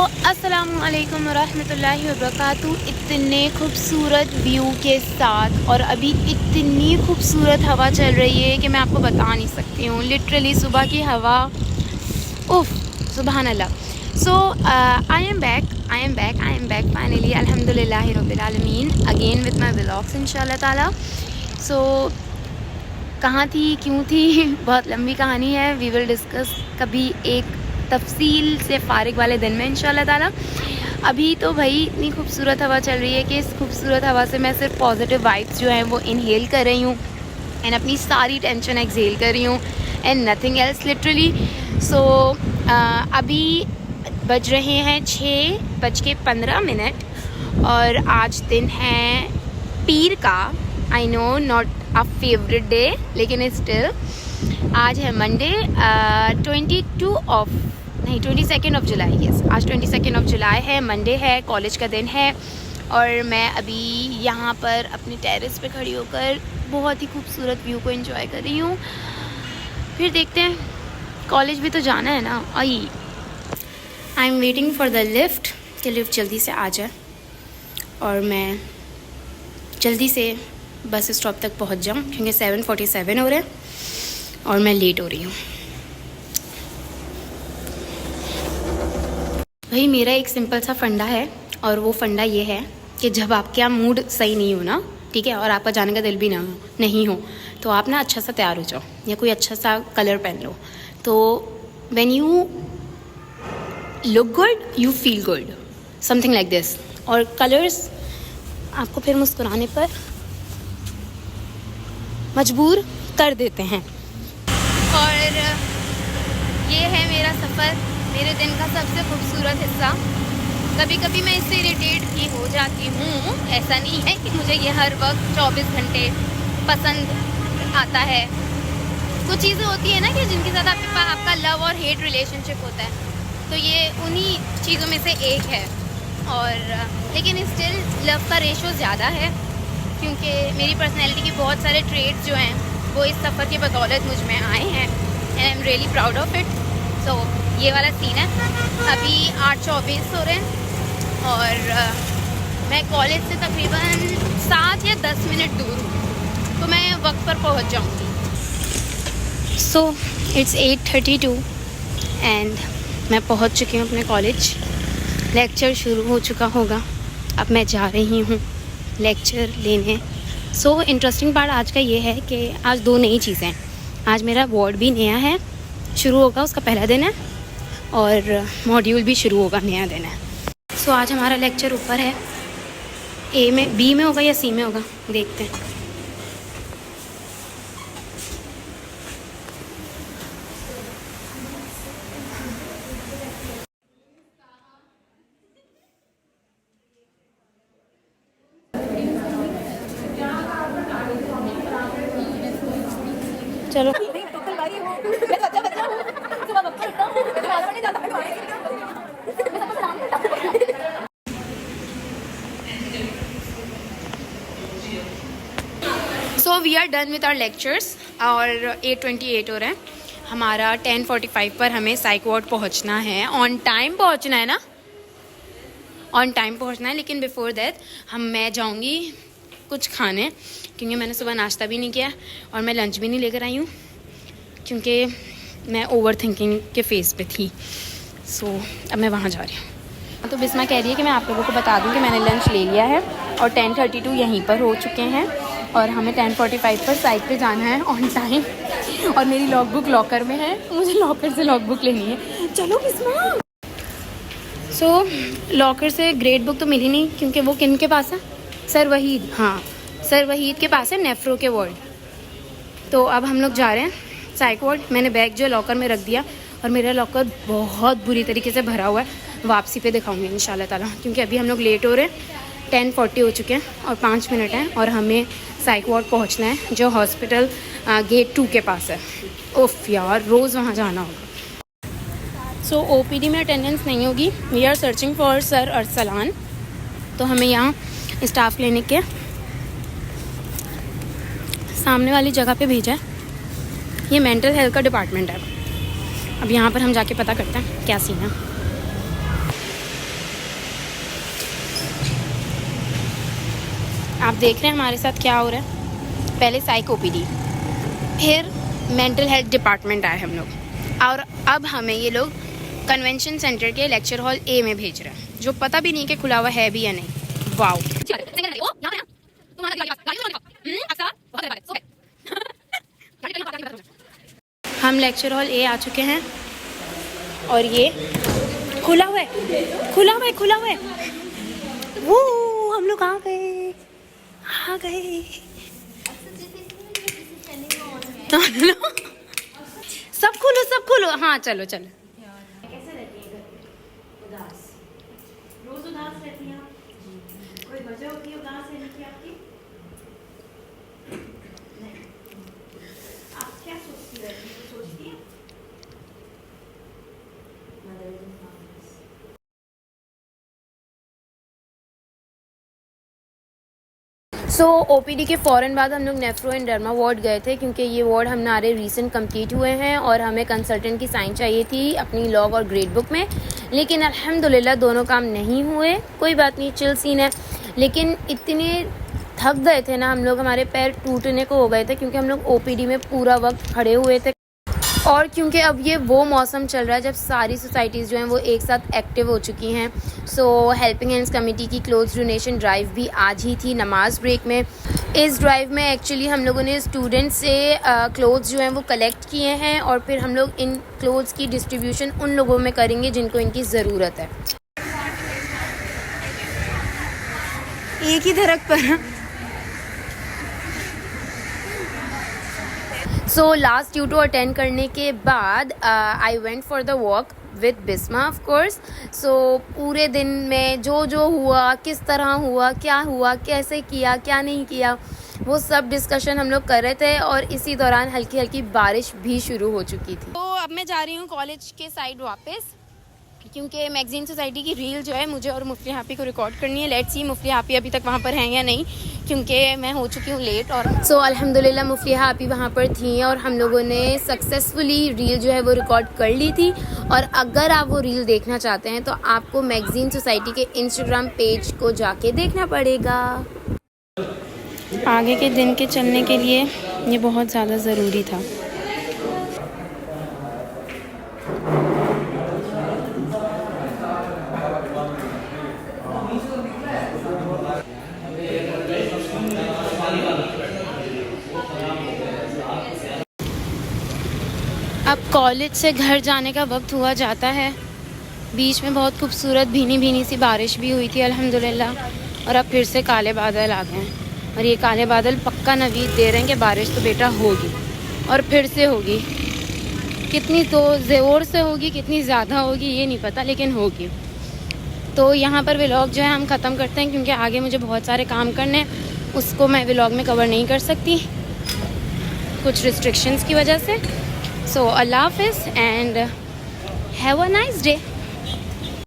अस्सलामु अलैकुम वरहमतुल्लाहि वबरकातुहू। इतने खूबसूरत व्यू के साथ और अभी इतनी खूबसूरत हवा चल रही है कि मैं आपको बता नहीं सकती हूँ। लिटरली सुबह की हवा, उफ़, सुबहान अल्लाह। सो आई एम बैक फाइनली, अल्हम्दुलिल्लाहि रब्बिल आलमीन, अगेन विद माई व्लॉग्स इंशाल्लाह ताला। सो कहाँ थी, क्यों थी, बहुत लंबी कहानी है। वी विल डिस्कस कभी एक तफसील से फ़ारिग वाले दिन में इंशाल्लाह ताला। अभी तो भाई इतनी खूबसूरत हवा चल रही है कि इस खूबसूरत हवा से मैं सिर्फ पॉजिटिव वाइब्स जो हैं वो इनहेल कर रही हूँ एंड अपनी सारी टेंशन एक्सहेल कर रही हूँ एंड नथिंग एल्स लिटरली। सो अभी बज रहे हैं 6:15 और आज दिन है पीर का। I know not a favourite day, लेकिन स्टिल आज है मंडे 22 ऑफ जुलाई। यस, आज 22 जुलाई है, मंडे है, कॉलेज का दिन है और मैं अभी यहाँ पर अपने टेरेस पे खड़ी होकर बहुत ही खूबसूरत व्यू को एंजॉय कर रही हूँ। फिर देखते हैं, कॉलेज भी तो जाना है ना। I am waiting for the lift कि लिफ्ट जल्दी से आ जाए और मैं जल्दी से बस स्टॉप तक पहुँच जाऊँ, क्योंकि 7:47 हो रहे हैं और मैं लेट हो रही हूँ। भाई मेरा एक सिंपल सा फंडा है और वो फंडा ये है कि जब आपका मूड सही नहीं हो ना, ठीक है, और आपका जाने का दिल भी नहीं हो, तो आप ना अच्छा सा तैयार हो जाओ या कोई अच्छा सा कलर पहन लो। तो when you look good you feel good, something like this. और कलर्स आपको फिर मुस्कुराने पर मजबूर कर देते हैं। और ये है मेरा सफ़र, मेरे दिन का सबसे खूबसूरत हिस्सा। कभी कभी मैं इससे इरिटेट भी हो जाती हूँ, ऐसा नहीं है कि मुझे ये हर वक्त 24 घंटे पसंद आता है। कुछ चीज़ें होती है ना कि जिनके साथ आपका लव और हेट रिलेशनशिप होता है, तो ये उन्हीं चीज़ों में से एक है। और लेकिन स्टिल लव का रेशो ज़्यादा है, क्योंकि मेरी पर्सनैलिटी के बहुत सारे ट्रेड्स जो हैं वो इस सफ़र की बदौलत मुझ में आए हैं and I am really proud of it. So ये वाला सीन है। अभी 8:24 हो रहे हैं और मैं कॉलेज से तकरीबन 7 या 10 मिनट दूर हूँ, तो मैं वक्त पर पहुँच जाऊँगी। सो इट्स 8:32 एंड मैं पहुँच चुकी हूँ अपने कॉलेज। लेक्चर शुरू हो चुका होगा, अब मैं जा रही हूँ लेक्चर लेने। सो इंटरेस्टिंग पार्ट आज का ये है कि आज 2 नई चीज़ें हैं। आज मेरा वार्ड भी नया है, शुरू होगा, उसका पहला दिन है, और मॉड्यूल भी शुरू होगा, नया दिन है। सो आज हमारा लेक्चर ऊपर है, ए में, बी में होगा या सी में होगा, देखते हैं। चलो so we are done with our lectures और 8:28 हो रहे हैं। हमारा 10:45 पर हमें साइक वार्ड पहुंचना है। ऑन टाइम पहुंचना है ना, ऑन टाइम पहुंचना है, लेकिन बिफोर दैट मैं जाऊंगी कुछ खाने, क्योंकि मैंने सुबह नाश्ता भी नहीं किया और मैं लंच भी नहीं लेकर आई हूँ, क्योंकि मैं ओवर थिंकिंग के फेज़ पे थी। सो अब मैं वहाँ जा रही हूँ। तो बिस्मा कह रही है कि मैं आप लोगों को बता दूँ कि मैंने लंच ले लिया है और 10:32 यहीं पर हो चुके हैं और हमें 10:45 पर साइट पे जाना है ऑन टाइम। और मेरी लॉगबुक लॉकर में है, मुझे लॉकर से लॉगबुक लेनी है। चलो बिस्मा। सो लॉकर से ग्रेड बुक तो मिली नहीं, क्योंकि वो किन के पास है, सर वहीद, हाँ सर वहीद के पास है, नेफ्रो के वार्ड। तो अब हम लोग जा रहे हैं साइक वार्ड। मैंने बैग जो लॉकर में रख दिया और मेरा लॉकर बहुत बुरी तरीके से भरा हुआ है, वापसी पे दिखाऊंगी इंशाल्लाह ताला, क्योंकि अभी हम लोग लेट हो रहे हैं। 10:40 हो चुके हैं और 5 मिनट हैं और हमें साइक वार्ड पहुंचना है, जो हॉस्पिटल गेट 2 के पास है। उफ़ यार, रोज़ वहाँ जाना होगा। सो OPD में अटेंडेंस नहीं होगी। We are searching for sir Arsalan, तो हमें यहाँ स्टाफ क्लिनिक के सामने वाली जगह पे भेजा है। ये मेंटल हेल्थ का डिपार्टमेंट है। अब यहाँ पर हम जाके पता करते हैं क्या सीन है। आप देख रहे हैं हमारे साथ क्या हो रहा है। पहले साइको ओपीडी, फिर मेंटल हेल्थ डिपार्टमेंट आए हम लोग, और अब हमें ये लोग कन्वेंशन सेंटर के लेक्चर हॉल ए में भेज रहे हैं, जो पता भी नहीं कि खुला हुआ है भी या नहीं। वाओ। हम लेक्चर हॉल ए आ चुके हैं और ये खुला हुआ है, खुला हुआ है, खुला हुआ है। वो हम लोग आ गए, आ गए। सब खोलो, सब खोलो। हाँ चलो चलो। कैसे रहती है उदास? रोज उदास रहती हैं आप? कोई वजह होती है उदास रहने की आपकी? नहीं। आप क्या सोचती रहती हैं? सोचती हैं? सो ओपीडी के फ़ौरन बाद हम लोग नेफ्रो एंड डर्मा वार्ड गए थे, क्योंकि ये वार्ड हमारे रीसेंट कंप्लीट हुए हैं और हमें कंसल्टेंट की साइन चाहिए थी अपनी लॉग और ग्रेड बुक में। लेकिन अल्हम्दुलिल्लाह दोनों काम नहीं हुए। कोई बात नहीं, चिल सीन है। लेकिन इतने थक गए थे ना हम लोग, हमारे पैर टूटने को हो गए थे, क्योंकि हम लोग ओपीडी में पूरा वक्त खड़े हुए थे। और क्योंकि अब ये वो मौसम चल रहा है जब सारी सोसाइटीज़ जो हैं वो एक साथ एक्टिव हो चुकी हैं। सो हेल्पिंग हैंड्स कमेटी की क्लोथ्स डोनेशन ड्राइव भी आज ही थी नमाज ब्रेक में। इस ड्राइव में एक्चुअली हम लोगों ने स्टूडेंट्स से क्लोथ्स जो हैं वो कलेक्ट किए हैं, और फिर हम लोग इन क्लोथ्स की डिस्ट्रीब्यूशन उन लोगों में करेंगे जिनको इनकी ज़रूरत है। एक ही दरख्त पर। सो लास्ट ट्यूटो अटेंड करने के बाद I went for the walk with Bisma of course. So पूरे दिन में जो जो हुआ, किस तरह हुआ, क्या हुआ, कैसे किया, क्या नहीं किया, वो सब डिस्कशन हम लोग कर रहे थे। और इसी दौरान हल्की हल्की बारिश भी शुरू हो चुकी थी। तो अब मैं जा रही हूँ कॉलेज के साइड वापस, क्योंकि मैगजीन सोसाइटी की रील जो है मुझे और मुफ्ती हापी को रिकॉर्ड करनी है। लेट्स सी मुफ्ती हापी अभी तक वहाँ पर हैं या नहीं, क्योंकि मैं हो चुकी हूँ लेट। और सो अल्हम्दुलिल्लाह मुफ्ती हापी वहाँ पर थी और हम लोगों ने सक्सेसफुली रील जो है वो रिकॉर्ड कर ली थी। और अगर आप वो रील देखना चाहते हैं तो आपको मैगजीन सोसाइटी के इंस्टाग्राम पेज को जाके देखना पड़ेगा। आगे के दिन के चलने के लिए ये बहुत ज़्यादा ज़रूरी था। अब कॉलेज से घर जाने का वक्त हुआ जाता है। बीच में बहुत खूबसूरत भीनी भीनी सी बारिश भी हुई थी अल्हम्दुलिल्लाह, और अब फिर से काले बादल आ गए हैं। और ये काले बादल पक्का नवीद दे रहे हैं कि बारिश तो बेटा होगी, और फिर से होगी। कितनी तो ज़ोर से होगी, कितनी ज़्यादा होगी ये नहीं पता, लेकिन होगी। तो यहाँ पर व्लॉग जो है हम ख़त्म करते हैं, क्योंकि आगे मुझे बहुत सारे काम करने हैं, उसको मैं व्लॉग में कवर नहीं कर सकती कुछ रिस्ट्रिक्शंस की वजह से। So Allah Hafiz and have a nice day.